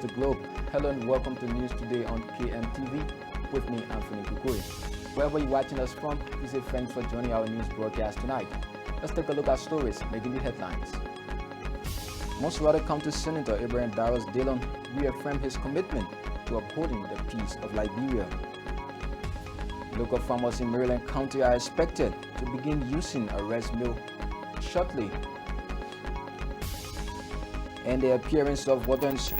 the globe. Hello and welcome to News Today on KMTV with me, Anthony Kokoi. Wherever you're watching us from, we say thanks for joining our news broadcast tonight. Let's take a look at stories making the headlines. Monserrate County Senator Abraham Barros Dillon reaffirmed his commitment to upholding the peace of Liberia. Local farmers in Maryland County are expected to begin using a rice mill shortly. And the appearance of water and this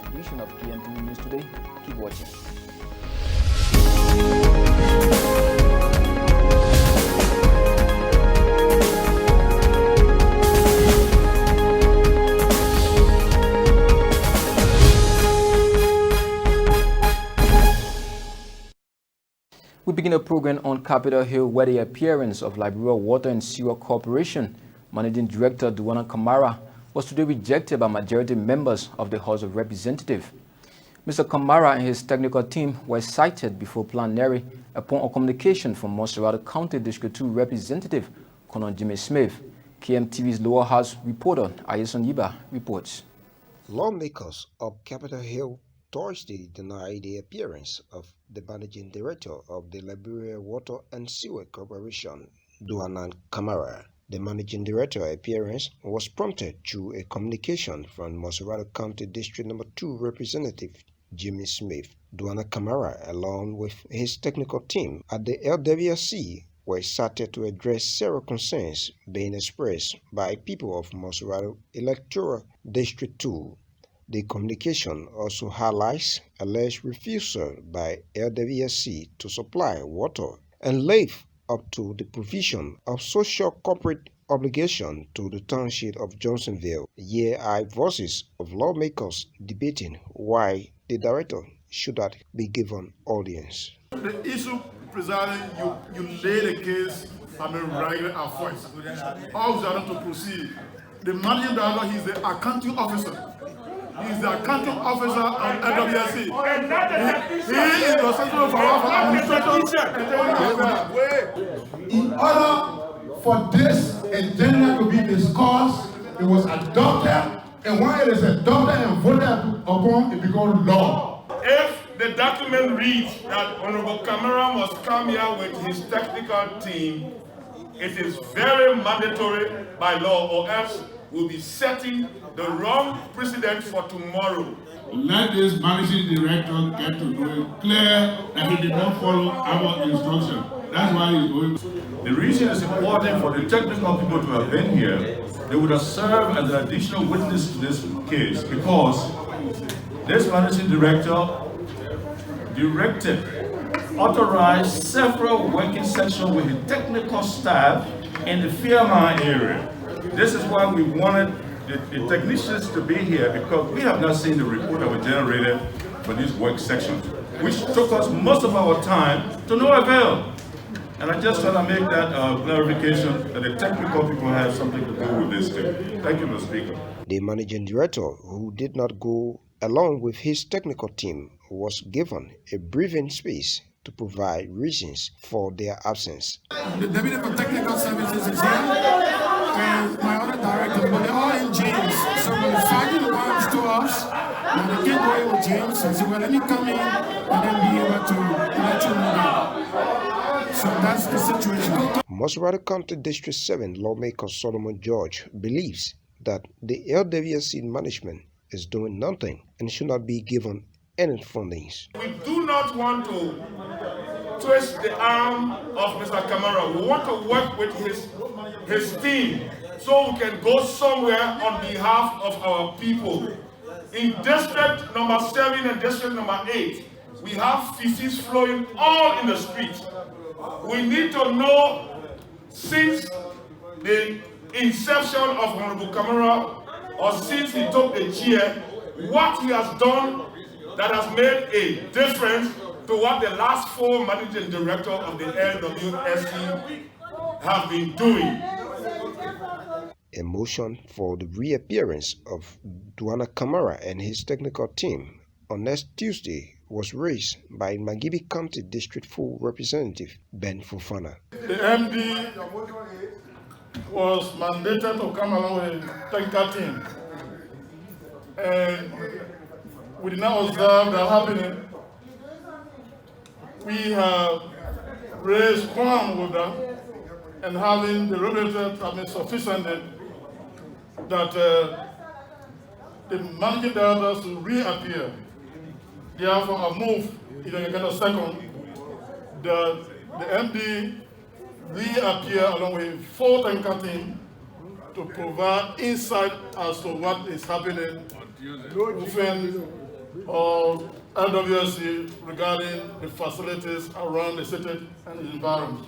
edition of KMTV News Today. Keep watching. We begin the program on Capitol Hill, where the appearance of Liberia Water and Sewer Corporation Managing Director Duana Kamara was today rejected by majority members of the House of Representatives. Mr. Kamara and his technical team were cited before plenary upon a communication from Monserrate County District 2 Representative Colonel Jimmy Smith. KMTV's Lower House reporter Ayeson Yiba reports. Lawmakers of Capitol Hill Thursday denied the appearance of the Managing Director of the Liberia Water and Sewer Corporation, Duana Kamara. The Managing Director appearance was prompted through a communication from Monserrate County District Number 2 Representative Jimmy Smith. Duana Kamara, along with his technical team at the LWC, were cited to address several concerns being expressed by people of Monserrate Electoral District 2. The communication also highlights alleged refusal by LWC to supply water and live up to the provision of social corporate obligation to the township of Johnsonville. Here are voices of lawmakers debating why the director should not be given audience. The issue presiding, you lay the case, regular and voice. All are to proceed. The managing director, he's the accounting officer. He's the accounting officer on LWC. He is responsible for administration. In order for this agenda to be discussed, it was adopted, and when it is adopted and voted upon, it becomes law. If the document reads that Honorable Kamara must come here with his technical team, it is very mandatory by law, or else we'll be setting the wrong precedent for tomorrow. Let this managing director get to know it clear that he did not follow our instruction. That's why he's going. The reason it's important for the technical people to have been here, they would have served as an additional witness to this case, because this managing director authorized several working sessions with the technical staff in the Fairmont area. This is why we wanted the technicians to be here, because we have not seen the report that was generated for these work sections, which took us most of our time to no avail. And I just want to make that clarification that the technical people have something to do with this too. Thank you, Mr. Speaker. The managing director, who did not go along with his technical team, was given a briefing space to provide reasons for their absence. The Deputy for Technical Services is here, and my other director, but they're all in James. So when the sergeant comes to us, when they keep going with James, and so let me come in and then be able to let you know that. So that's the situation. Monserrate County District 7 lawmaker Solomon George believes that the LWC management is doing nothing and should not be given any fundings. We do not want to twist the arm of Mr. Kamara. We want to work with his team so we can go somewhere on behalf of our people. In district number 7 and district number 8, we have feces flowing all in the streets. We need to know, since the inception of Honorable Kamara, or since he took the chair, what he has done that has made a difference to what the last 4 managing directors of the LWSC have been doing. A motion for the reappearance of Duana Kamara and his technical team on next Tuesday was raised by Magibi County District 4 Representative Ben Fofana. The MD was mandated to come along with a tanker team, and we did not observe that happening. We have raised quorum with them, and having the regulators have been sufficient that the managing directors to reappear. Therefore, I move, if I get a second, that the MD reappear along with 4 tanker team to provide insight as to what is happening within LWSC regarding the facilities around the city and the environment.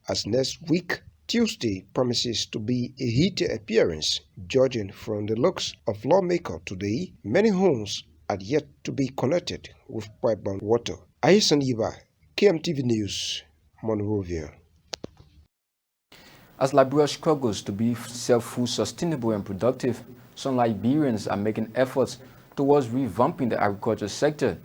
As next week, Tuesday, promises to be a heated appearance. Judging from the looks of lawmaker today, many homes are yet to be connected with pipe-bound water. Ahisan Yiba, KMTV News, Monrovia. As Liberia struggles to be self-food sustainable and productive, some Liberians are making efforts towards revamping the agriculture sector.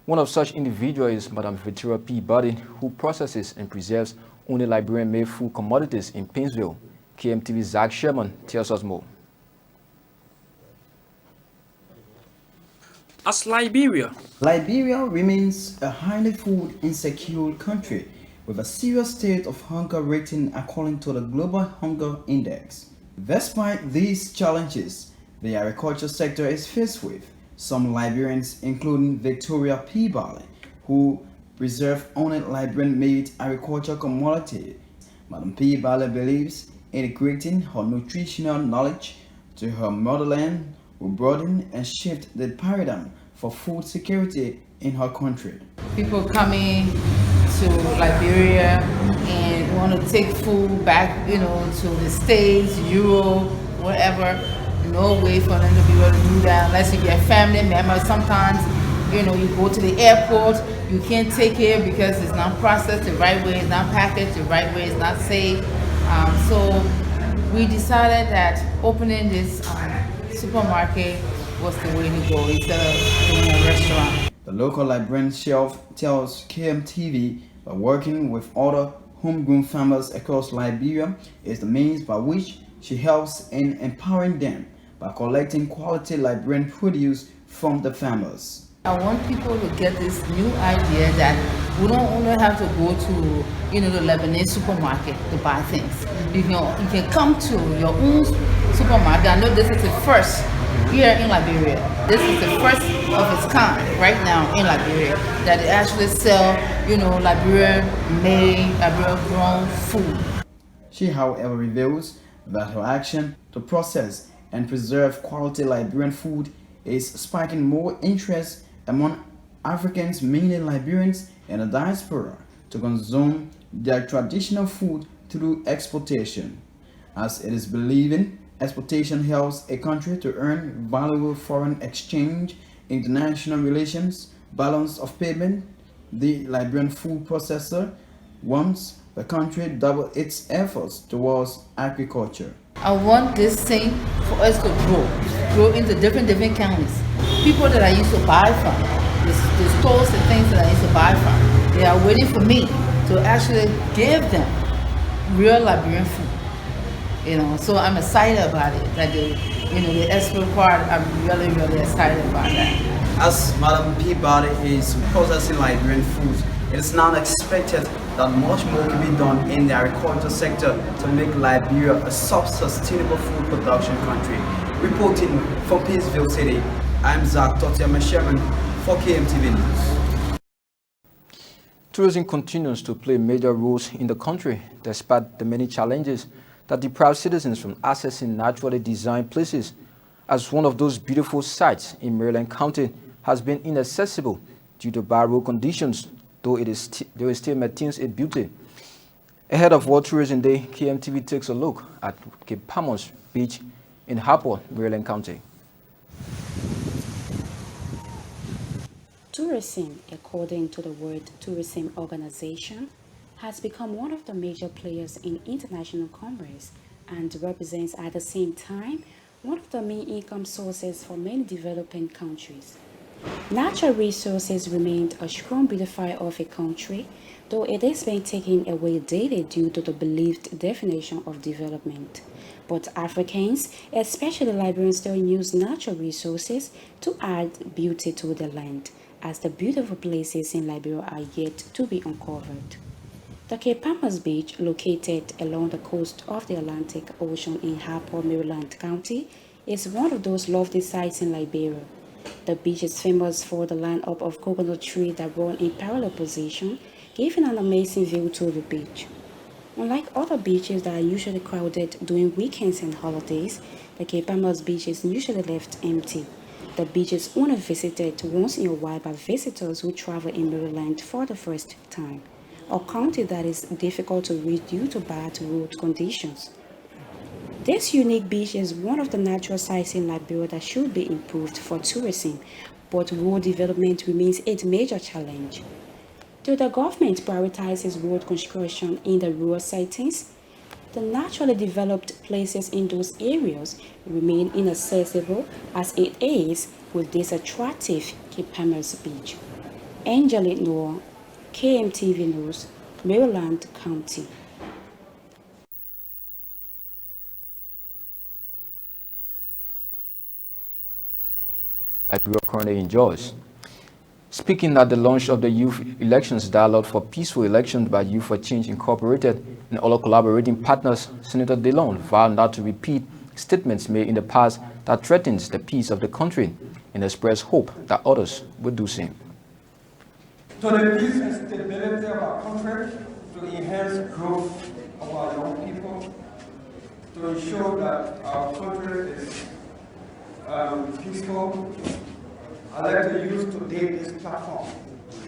One of such individuals is Madam Victoria Peabody, who processes and preserves only Liberian-made food commodities in Painesville. KMTV's Zach Sherman tells us more. As Liberia remains a highly food insecure country with a serious state of hunger rating according to the Global Hunger Index. Despite these challenges the agriculture sector is faced with, some Liberians, including Victoria Peabody, who preserve only Liberian-made agricultural commodity. Madam Peabody believes integrating her nutritional knowledge to her motherland will broaden and shift the paradigm for food security in her country. People coming to Liberia and want to take food back, to the States, Europe, whatever. No way for them to be able to do that unless you get family members. Sometimes, you go to the airport, you can't take it because it's not processed the right way, it's not packaged the right way, it's not safe. So we decided that opening this supermarket was the way to go instead of doing a restaurant. The local Liberian chef tells KMTV that working with other homegrown farmers across Liberia is the means by which she helps in empowering them by collecting quality Liberian produce from the farmers. I want people to get this new idea that we don't only have to go to, the Lebanese supermarket to buy things. You can come to your own supermarket. I know this is the first here in Liberia. This is the first of its kind right now in Liberia that they actually sell, Liberian-made, Liberian-grown food. She, however, reveals that her action to process and preserve quality Liberian food is sparking more interest among Africans, mainly Liberians and the diaspora, to consume their traditional food through exportation. As it is believed, exportation helps a country to earn valuable foreign exchange, international relations, balance of payment. The Liberian food processor wants the country double its efforts towards agriculture. I want this thing for us to grow into different counties. People that I used to buy from, the stores and things that I used to buy from, they are waiting for me to actually give them real Liberian food. So I'm excited about it. That the export part, I'm really, really excited about that. As Madam Peabody is processing Liberian food, it is now expected that much more can be done in the agriculture sector to make Liberia a self-sustainable food production country. Reporting from Painesville City, I'm Zach Sherman for KMTV News. Tourism continues to play major roles in the country despite the many challenges that deprive citizens from accessing naturally designed places, as one of those beautiful sites in Maryland County has been inaccessible due to bad road conditions, though it still maintains its beauty. Ahead of World Tourism Day, KMTV takes a look at Cape Palmas Beach in Harport, Maryland County. tourism, according to the World Tourism Organization, has become one of the major players in international commerce and represents at the same time one of the main income sources for many developing countries. Natural resources remained a strong beautifier of a country, though it is being taken away daily due to the believed definition of development. But Africans, especially Liberians, still use natural resources to add beauty to the land, as the beautiful places in Liberia are yet to be uncovered. The Cape Palmas Beach, located along the coast of the Atlantic Ocean in Harper, Maryland County, is one of those lovely sites in Liberia. The beach is famous for the lineup of coconut trees that run in parallel position, giving an amazing view to the beach. Unlike other beaches that are usually crowded during weekends and holidays, the Cape Palmas Beach is usually left empty. The beach is only visited once in a while by visitors who travel in Maryland for the first time, a county that is difficult to reach due to bad road conditions. This unique beach is one of the natural sites in Liberia that should be improved for tourism, but road development remains a major challenge. Though the government prioritizes road construction in the rural settings, the naturally developed places in those areas remain inaccessible as it is with this attractive Cape Palmas Beach. Angelique Noor, KMTV News, Maryland County. Liberia currently enjoys. Speaking at the launch of the Youth Elections Dialogue for Peaceful Elections by Youth for Change Incorporated and other collaborating partners, Senator DeLone vowed not to repeat statements made in the past that threatens the peace of the country and expressed hope that others will do the same. To the peace and stability of our country, to enhance growth of our young people, to ensure that our country is peaceful, I'd like to use today this platform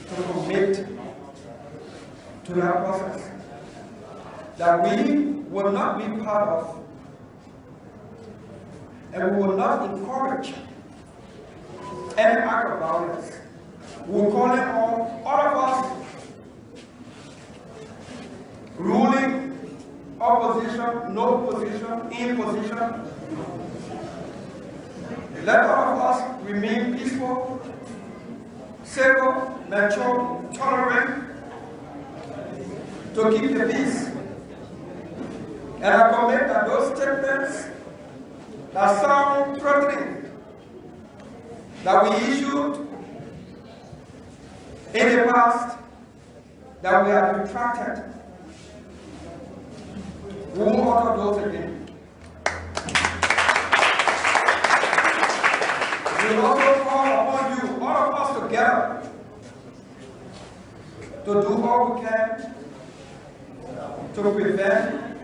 to commit to that process, that we will not be part of and we will not encourage any act of violence. We will call it on all of us, ruling, opposition, no position, in position. Let all of us remain peaceful, civil, mature, tolerant, to keep the peace. And I commit that those statements that sound threatening, that we issued in the past, that we have retracted, we won't utter those again. We also call upon you, all of us together, to do all we can to prevent,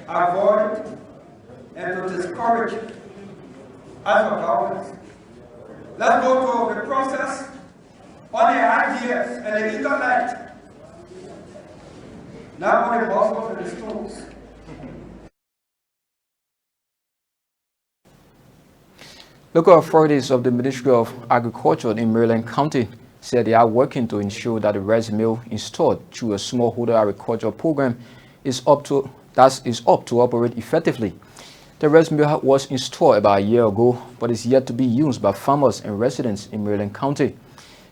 avoid, and to discourage acts of violence. Let's go to the process on the ideas and the intellect, not on the muscles and the stones. Local authorities of the Ministry of Agriculture in Maryland County said they are working to ensure that the rice mill installed through a smallholder agriculture program is up to operate effectively. The rice mill was installed about a year ago, but is yet to be used by farmers and residents in Maryland County.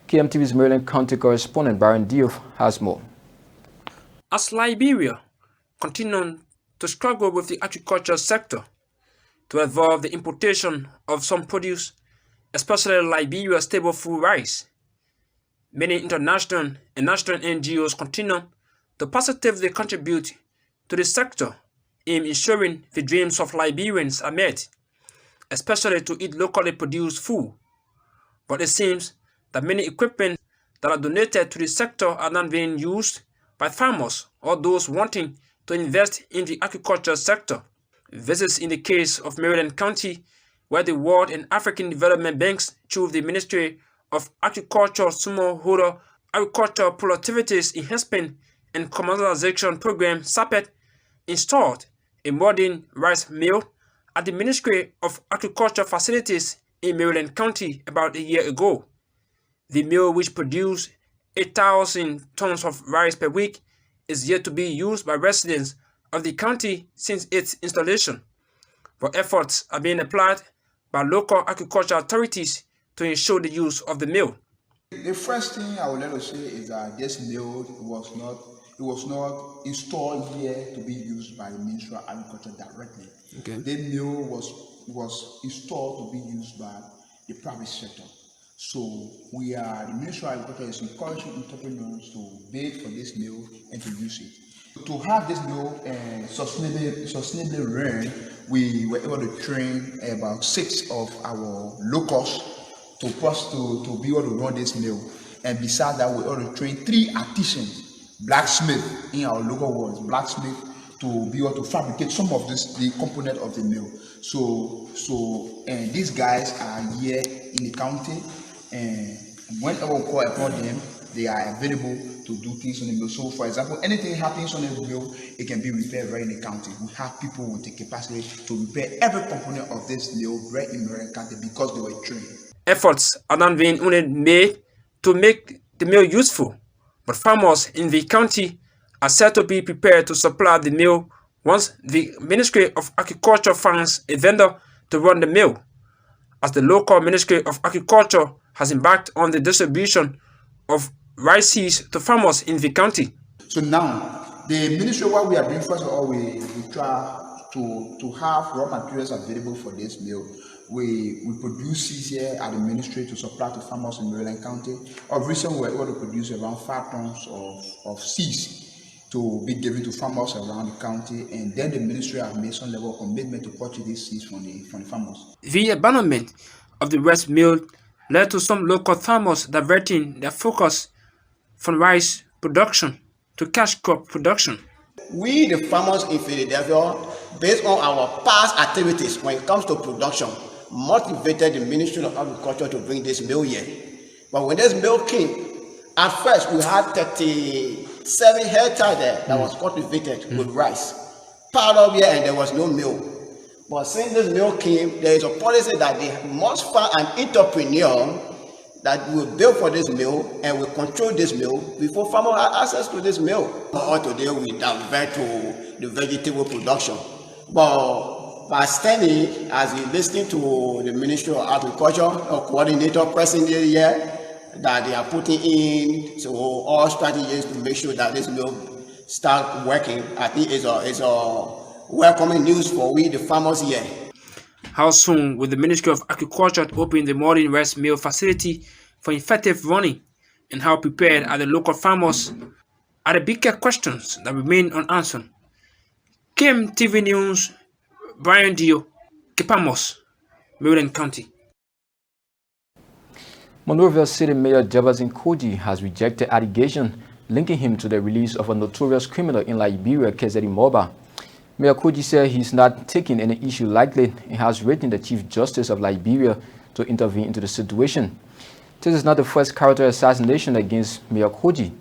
KMTV's Maryland County correspondent Baron Diouf has more. As Liberia continues to struggle with the agriculture sector to evolve the importation of some produce, especially Liberia's staple food rice, many international and national NGOs continue to positively contribute to the sector in ensuring the dreams of Liberians are met, especially to eat locally produced food. But it seems that many equipment that are donated to the sector are not being used by farmers or those wanting to invest in the agriculture sector. This is in the case of Maryland County, where the World and African Development Banks, through the Ministry of Agriculture, Smallholder Agriculture Productivities Enhancement and Commercialization Program, SAPET, installed a modern rice mill at the Ministry of Agriculture facilities in Maryland County about a year ago. The mill, which produces 8,000 tons of rice per week, is yet to be used by residents of the county since its installation, but efforts are being applied by local agricultural authorities to ensure the use of the mill. The first thing I would like to say is that this mill was not installed here to be used by the Ministry of Agriculture directly. Okay. The mill was installed to be used by the private sector. So the Ministry of Agriculture is encouraging entrepreneurs to bid for this mill and to use it. To have this mill sustainably run, we were able to train about 6 of our locals to be able to run this mill. And besides that, we were able to train 3 artisans, blacksmith in our local words, blacksmith, to be able to fabricate some of the component of the mill. And these guys are here in the county, and whenever we call upon them, they are available to do things on the mill. So for example, anything happens on the mill, it can be repaired right in the county. We have people with the capacity to repair every component of this mill right in the county because they were trained. Efforts are not being only made to make the mill useful, but farmers in the county are said to be prepared to supply the mill once the Ministry of Agriculture finds a vendor to run the mill, as the local Ministry of Agriculture has embarked on the distribution of rice seeds to farmers in the county. So now, the ministry, what we are doing, first of all, we try to have raw materials available for this mill. We produce seeds here at the ministry to supply to farmers in Maryland County. Of recent, we were able to produce around 5 tons of seeds to be given to farmers around the county, and then the ministry has made some level of commitment to purchase these seeds from the farmers. The abandonment of the rice mill led to some local farmers diverting their focus from rice production to cash crop production. We, the farmers in Philadelphia, based on our past activities when it comes to production, motivated the Ministry of Agriculture to bring this mill here. But when this mill came, at first we had 37 hectares there that was cultivated with rice. Part of here, and there was no mill. But since this mill came, there is a policy that they must find an entrepreneur that will build for this mill and will control this mill before farmers have access to this mill. Or today we divert to the vegetable production. But by standing, as you listening to the Ministry of Agriculture, a coordinator presently here, that they are putting in so all strategies to make sure that this mill start working, I think is a welcoming news for we, the farmers here. How soon will the Ministry of Agriculture open the modern rice mill facility for effective running, and how prepared are the local farmers, are the bigger questions that remain unanswered. KMTV News, Brian Dio, Kipamos, Maryland County. Monrovia City Mayor Jefferson Koji has rejected allegations linking him to the release of a notorious criminal in Liberia, Kezeri Moba. Mayor Koji said he's not taking any issue lightly and has written the Chief Justice of Liberia to intervene into the situation. This is not the first character assassination against Mayor Koji.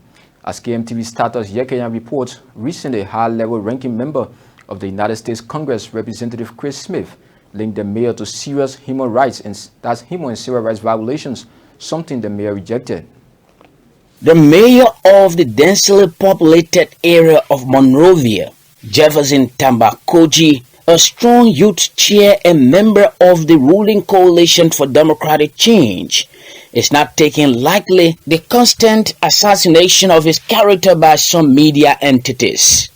As KMTV status Yekeyan reports, recently a high-level ranking member of the United States Congress, Representative Chris Smith, linked the mayor to serious human rights and civil rights violations, something the mayor rejected. The mayor of the densely populated area of Monrovia, Jefferson Koji, a strong youth chair and member of the ruling Coalition for Democratic Change, is not taking lightly the constant assassination of his character by some media entities.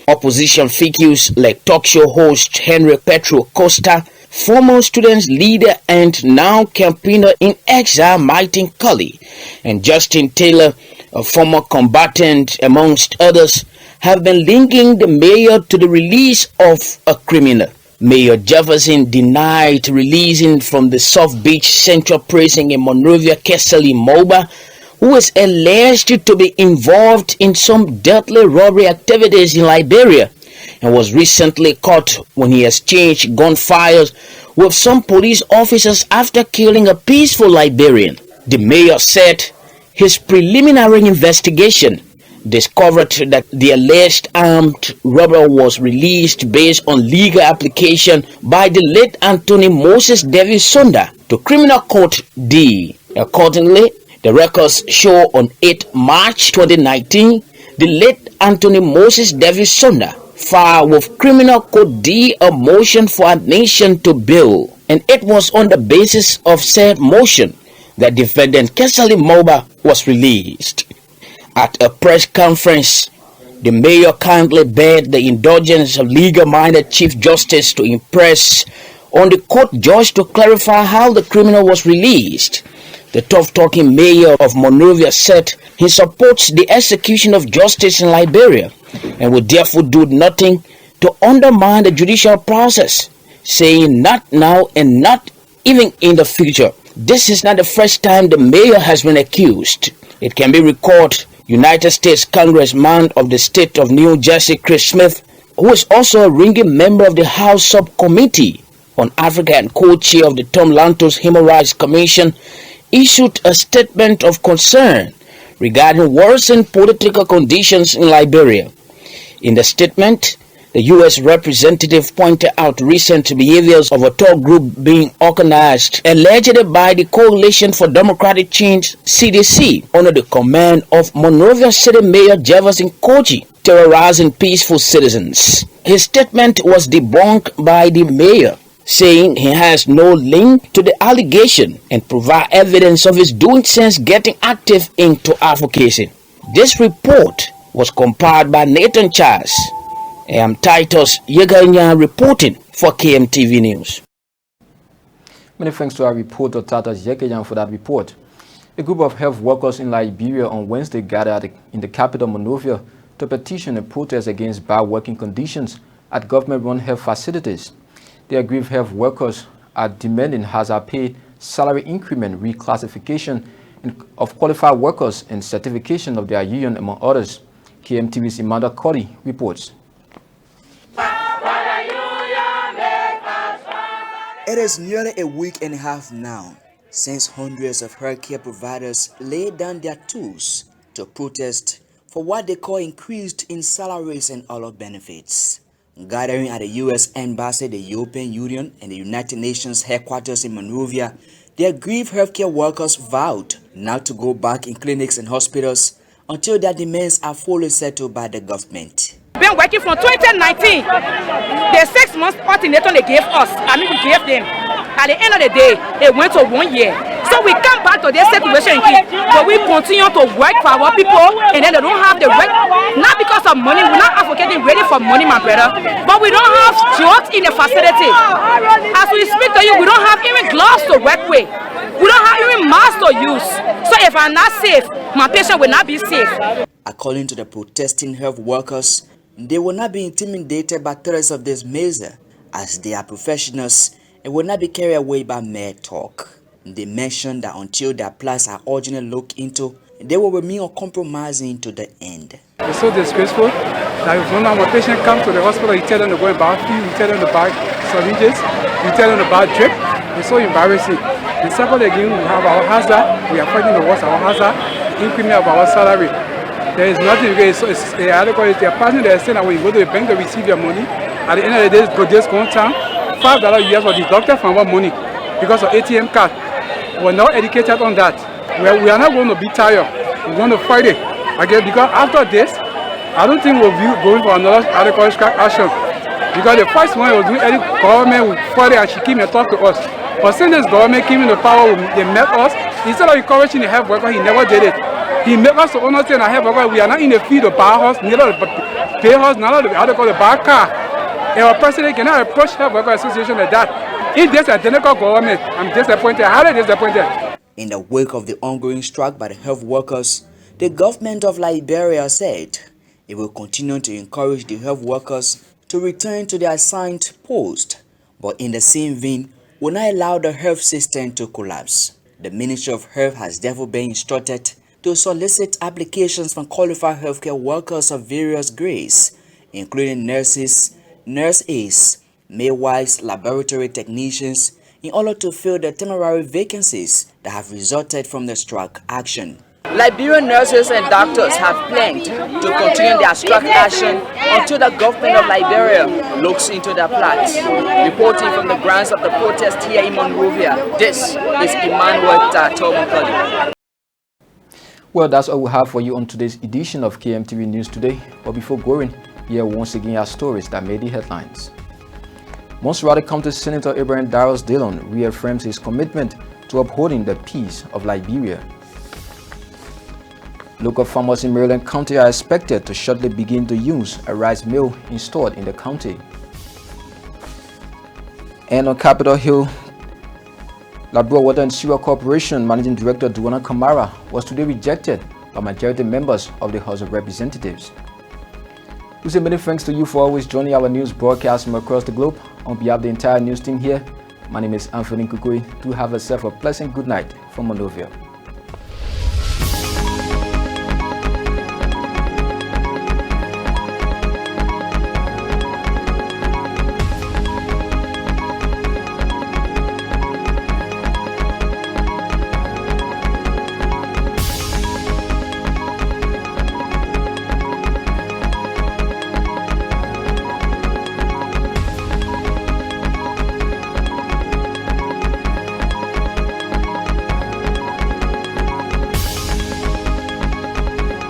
Opposition figures like talk show host Henry Petro Costa, former students leader and now campaigner in exile Martin Cully, and Justin Taylor, a former combatant amongst others, have been linking the mayor to the release of a criminal. Mayor Jefferson denied releasing from the South Beach Central Prison in Monrovia Kezeri Moba, who is alleged to be involved in some deadly robbery activities in Liberia, and was recently caught when he exchanged gunfires with some police officers after killing a peaceful Liberian. The mayor said his preliminary investigation discovered that the alleged armed robber was released based on legal application by the late Anthony Moses Davis Sonda to Criminal Court D. Accordingly, The records show on 8 March 2019, the late Anthony Moses Davis Sonda filed with Criminal Code D a motion for admission to bail, and it was on the basis of said motion that defendant Kesali Moba was released. At a press conference, the mayor kindly begged the indulgence of legal-minded Chief Justice to impress on the court judge to clarify how the criminal was released. The tough-talking mayor of Monrovia said he supports the execution of justice in Liberia and would therefore do nothing to undermine the judicial process, saying not now and not even in the future. This is not the first time the mayor has been accused. It can be recalled United States Congressman of the state of New Jersey, Chris Smith, who is also a ringing member of the House Subcommittee on Africa and co-chair of the Tom Lantos Human Rights Commission, issued a statement of concern regarding worsened political conditions in Liberia. In the statement, the U.S. representative pointed out recent behaviors of a talk group being organized allegedly by the Coalition for Democratic Change (CDC) under the command of Monrovia City Mayor Jefferson Koji, terrorizing peaceful citizens. His statement was debunked by the mayor, saying he has no link to the allegation and provide evidence of his doing since getting active into advocacy. This report was compiled by Nathan Charles. I am Titus Yeganya reporting for KMTV News. Many thanks to our reporter Titus Yeganya for that report. A group of health workers in Liberia on Wednesday gathered in the capital Monrovia to petition and protest against bad working conditions at government-run health facilities. The aggrieved health workers are demanding hazard pay, salary increment, reclassification of qualified workers, and certification of their union, among others. KMTV's Amanda Cody reports. It is nearly a week and a half now since hundreds of healthcare providers laid down their tools to protest for what they call increased in salaries and other benefits. Gathering at the U.S. Embassy, the European Union, and the United Nations headquarters in Monrovia, the aggrieved healthcare workers vowed not to go back in clinics and hospitals until their demands are fully settled by the government. Been working from 2019. The 6 months ultimatum they gave us, we gave them. At the end of the day, it went to 1 year. So we come back to this situation again, but we continue to work for our people, and then they don't have the right, not because of money, we're not advocating really for money, my brother, but we don't have drugs in the facility. As we speak to you, we don't have even gloves to work with. We don't have even masks to use. So if I'm not safe, my patient will not be safe. According to the protesting health workers, they will not be intimidated by threats of this measure, as they are professionals and will not be carried away by mere talk. They mentioned that until their plights are urgently looked into, they will remain uncompromising to the end. It's so disgraceful that if one of our patients comes to the hospital, you tell them to go and buy food, you tell them to buy syringes, you tell them to buy drip. It's so embarrassing. And second again, we have our hazard, we are fighting towards our hazard, increment of our salary. There is nothing, it's a article, it's a person that is saying that when you go to the bank to receive your money, at the end of the day, just go down, $5 US for deducted from our money because of ATM card. We're not educated on that. We are not going to be tired. We're going to fight it. Okay, because after this, I don't think we'll be going for another article strike action. Because the first one was doing any government would fight it and she came and talk to us. But since this government came into power, they met us. Instead of encouraging the health worker, he never did it. He made us to understand that health worker, we are not in the field to buy us, neither to pay us, neither to buy a car. And our president cannot approach health worker association like that. If there's identical government, I'm disappointed, highly disappointed. In the wake of the ongoing strike by the health workers, the government of Liberia said it will continue to encourage the health workers to return to their assigned post, but in the same vein, will not allow the health system to collapse. The Ministry of Health has therefore been instructed to solicit applications from qualified healthcare workers of various grades, including nurses, nurse aides, midwives, laboratory technicians, in order to fill the temporary vacancies that have resulted from the strike action. Liberian nurses and doctors have planned to continue their strike action until the government of Liberia looks into their plight. Reporting from the grounds of the protest here in Monrovia, this is Emmanuel Tatomokoli. Well, that's all we have for you on today's edition of KMTV News Today. But before going, here once again our stories that made the headlines. Monserrate County Senator Abraham Darius Dillon reaffirms his commitment to upholding the peace of Liberia. Local farmers in Maryland County are expected to shortly begin to use a rice mill installed in the county. And on Capitol Hill, Liberia Water and Sewer Corporation Managing Director Duana Kamara was today rejected by majority members of the House of Representatives. We say many thanks to you for always joining our news broadcast from across the globe. On behalf of the entire news team here, my name is Anthony Kokoi. Do have yourself a pleasant good night from Monrovia.